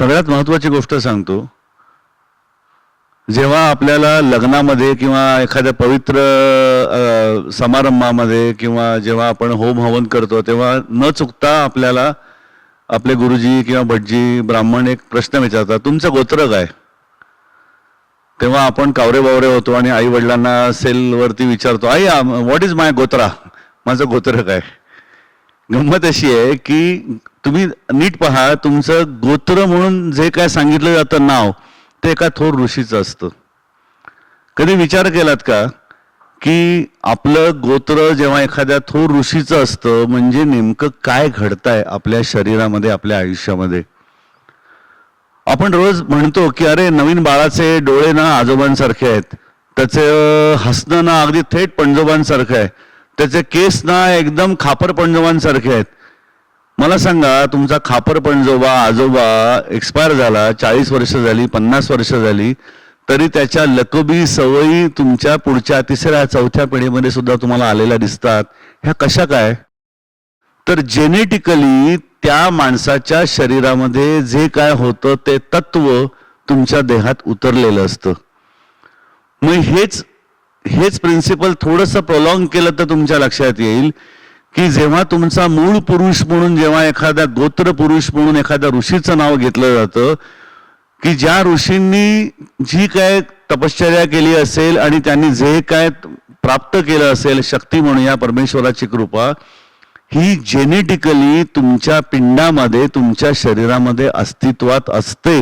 सगळ्यात महत्त्वाची गोष्ट सांगतो, जेव्हा आपल्याला लग्नामध्ये किंवा एखाद्या पवित्र समारंभामध्ये किंवा जेव्हा आपण होम हवन करतो तेव्हा न चुकता आपल्याला आपले गुरुजी किंवा भटजी ब्राह्मण एक प्रश्न विचारतात, तुमचं गोत्र काय? तेव्हा आपण कावरे बावरे होतो आणि आई वडिलांना सेलवरती विचारतो, आई व्हॉट इज माय गोत्रा, माझं गोत्र काय? गंमत अशी आहे की तुम्ही नीट पहा, तुमचं गोत्र म्हणून जे काय सांगितलं जातं नाव ते एका थोर ऋषीचं असतं. कधी विचार केलात का की आपलं गोत्र जेव्हा एखाद्या थोर ऋषीचं असतं म्हणजे नेमकं काय घडतंय आपल्या शरीरामध्ये, आपल्या आयुष्यामध्ये? आपण रोज म्हणतो की अरे नवीन बाळाचे डोळे ना आजोबांसारखे आहेत, त्याचे हसणं ना अगदी थेट पणजोबांसारखं आहे, त्याचे केस ना एकदम खापर पणजोबांसारखे आहेत. मला सांगा, तुमचा खापर पणजोबा आजोबा एक्सपायर झाला, 40 वर्ष झाली, 50 वर्ष झाली, तरी त्याच्या लकबी सवयी तुमच्या पुढच्या तिसऱ्या चौथ्या पिढीमध्ये सुद्धा तुम्हाला आलेल्या दिसतात. ह्या कशा काय? तर जेनेटिकली त्या माणसाच्या शरीरामध्ये जे काय होतं ते तत्व तुमच्या देहात उतरलेलं असतं. मग हेच प्रिन्सिपल थोडंसं प्रोलॉंग केलं तर तुमच्या लक्षात येईल की जेव्हा तुमचा मूळ पुरुष म्हणून, जेव्हा एखादा गोत्र पुरुष म्हणून एखाद्या ऋषीचं नाव घेतलं जातं की ज्या ऋषींनी जी काय तपश्चर्या केली असेल आणि त्यांनी जे काय प्राप्त केलं असेल, शक्ती म्हणूया परमेश्वराची कृपा, ही जेनेटिकली तुमच्या पिंडामध्ये, तुमच्या शरीरामध्ये अस्तित्वात असते.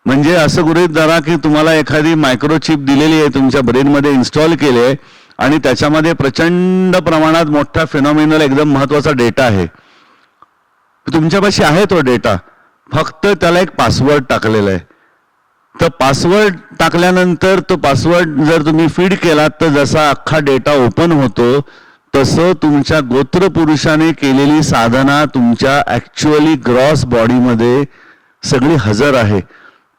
म्हणजे असं गृहीत धरा की तुम्हाला एखादी मायक्रोचिप दिलेली आहे, तुमच्या ब्रेनमध्ये इन्स्टॉल केली आहे आणि त्याच्यामध्ये प्रचंड प्रमाणात मोठा फिनॉमिनल एकदम महत्वाचा डेटा आहे. तुमच्यापाशी आहे तो डेटा, फक्त त्याला एक पासवर्ड टाकलेला आहे. तर पासवर्ड टाकल्यानंतर तो पासवर्ड जर तुम्ही फीड केलात तर जसा अख्खा डेटा ओपन होतो तसं तुमच्या गोत्र पुरुषाने केलेली साधना तुमच्या ऍक्च्युअली ग्रॉस बॉडीमध्ये सगळी हजर आहे.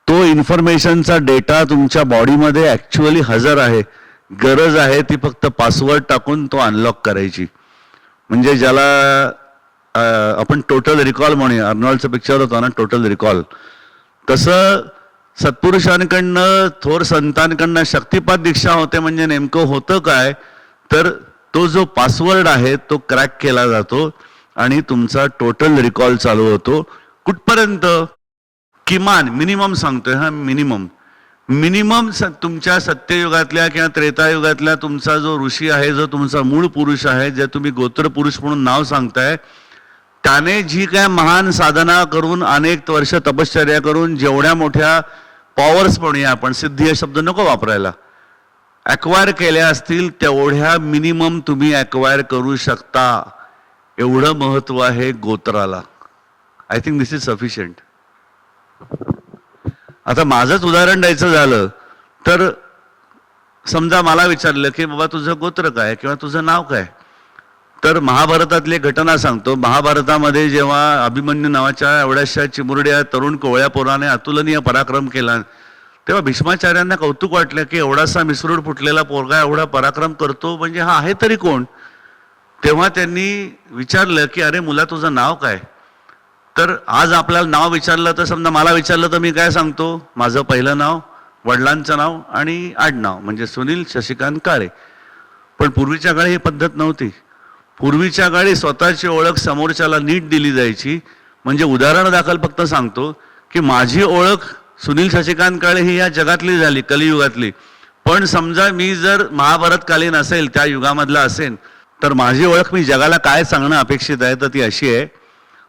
तो इन्फॉर्मेशनचा डेटा तुमच्या बॉडीमध्ये ऍक्च्युअली हजर आहे. गरज आहे ती फक्त पासवर्ड टाकून तो अनलॉक करायची. म्हणजे ज्याला आपण टोटल रिकॉल म्हणूया, अर्नॉल्डचं पिक्चर होतं ना टोटल रिकॉल, तसं सत्पुरुषांकडनं, थोर संतांकडनं शक्तिपात दीक्षा होते. म्हणजे नेमकं होतं काय, तर तो जो पासवर्ड आहे तो क्रॅक केला जातो आणि तुमचा टोटल रिकॉल चालू होतो. कुठपर्यंत? किमान मिनिमम सांगतोय हा, मिनिमम तुमच्या सत्ययुगातल्या किंवा त्रेतायुगातल्या तुमचा जो ऋषी आहे, जो तुमचा मूळ पुरुष आहे, जे तुम्ही गोत्र पुरुष म्हणून नाव सांगताय, त्याने जी काय महान साधना करून, अनेक वर्ष तपश्चर्या करून, जेवढ्या मोठ्या पॉवर्स म्हणूया आपण, सिद्धी हा शब्द नको वापरायला, ॲक्वायर केल्या असतील तेवढ्या मिनिमम तुम्ही ॲक्वायर करू शकता. एवढं महत्व आहे गोत्राला. I think this is sufficient. आता माझंच उदाहरण द्यायचं झालं तर समजा मला विचारलं की बाबा तुझं गोत्र काय किंवा तुझं नाव काय, तर महाभारतातली घटना सांगतो. महाभारतामध्ये जेव्हा अभिमन्यू नावाच्या एवढ्याशा चिमुरड्या तरुण कोवळ्या पोराने अतुलनीय पराक्रम केला, तेव्हा भीष्माचार्यांना कौतुक वाटलं की एवढासा मिसरूड फुटलेला पोरगा एवढा पराक्रम करतो, म्हणजे हा आहे तरी कोण? तेव्हा त्यांनी विचारलं की अरे मुला तुझं नाव काय? तर आज आपल्याला नाव विचारलं तर समजा मला विचारलं तर मी काय सांगतो, माझं पहिलं नाव, वडिलांचं नाव आणि आडनाव म्हणजे सुनील शशिकांत काळे. पण पूर्वीच्या काळी ही पद्धत नव्हती. पूर्वीच्या काळी स्वतःची ओळख समोरच्याला नीट दिली जायची. म्हणजे उदाहरण दाखल फक्त सांगतो की माझी ओळख सुनील शशिकांत काळे ही या जगातली झाली, कलियुगातली. पण समजा मी जर महाभारतकालीन असेल, त्या युगामधला असेल, तर माझी ओळख मी जगाला काय सांगणं अपेक्षित आहे तर ती अशी आहे,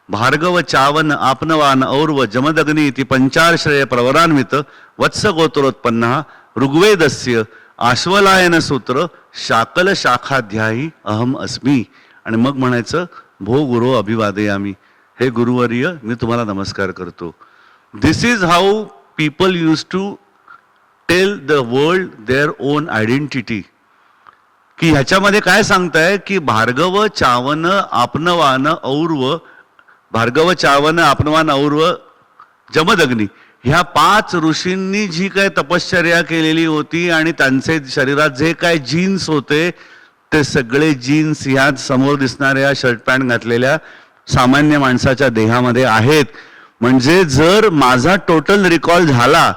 भार्गव चावन आपनवान और्व जमदग्नी इति पंचाश्रय प्रवरान्वित वत्स गोत्रोत्पन्न ऋग्वेदस्य आश्वलायन सूत्र शाकल शाखाध्यायी अहम अस्मी. आणि मग म्हणायचं भो गुरु अभिवादयामी, हे गुरुवर्य मी तुम्हाला नमस्कार करतो. This is how people use to tell the world their own identity. की ह्याच्यामध्ये काय सांगताय की भार्गव चावन आपनवान और्व, भार्गव चावन आपनवान और्व जमदग्नी, ह्या 5 ऋषींनी जी काय तपश्चर्या केलेली होती आणि त्यांचे शरीरात जे काय जीन्स होते ते सगळे जीन्स ह्या समोर दिसणाऱ्या शर्ट पॅन्ट घातलेल्या सामान्य माणसाच्या देहामध्ये आहेत. म्हणजे जर माझा टोटल रिकॉल झाला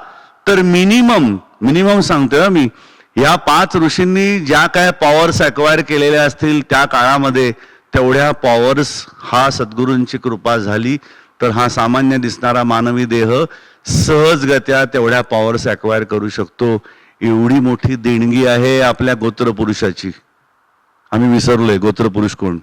तर मिनिमम सांगतोय मी, या 5 ऋषींनी ज्या काय पॉवर्स अक्वायर केलेल्या असतील त्या काळामध्ये तेवढ्या पॉवर्स हा सद्गुरूंची कृपा झाली तर हा सामान्य दिसणारा मानवी देह सहजगत्या तेवढ्या पॉवर्स अक्वायर करू शकतो. एवढी मोठी देणगी आहे आपल्या गोत्रपुरुषाची. आम्ही विसरलोय गोत्रपुरुष कोण.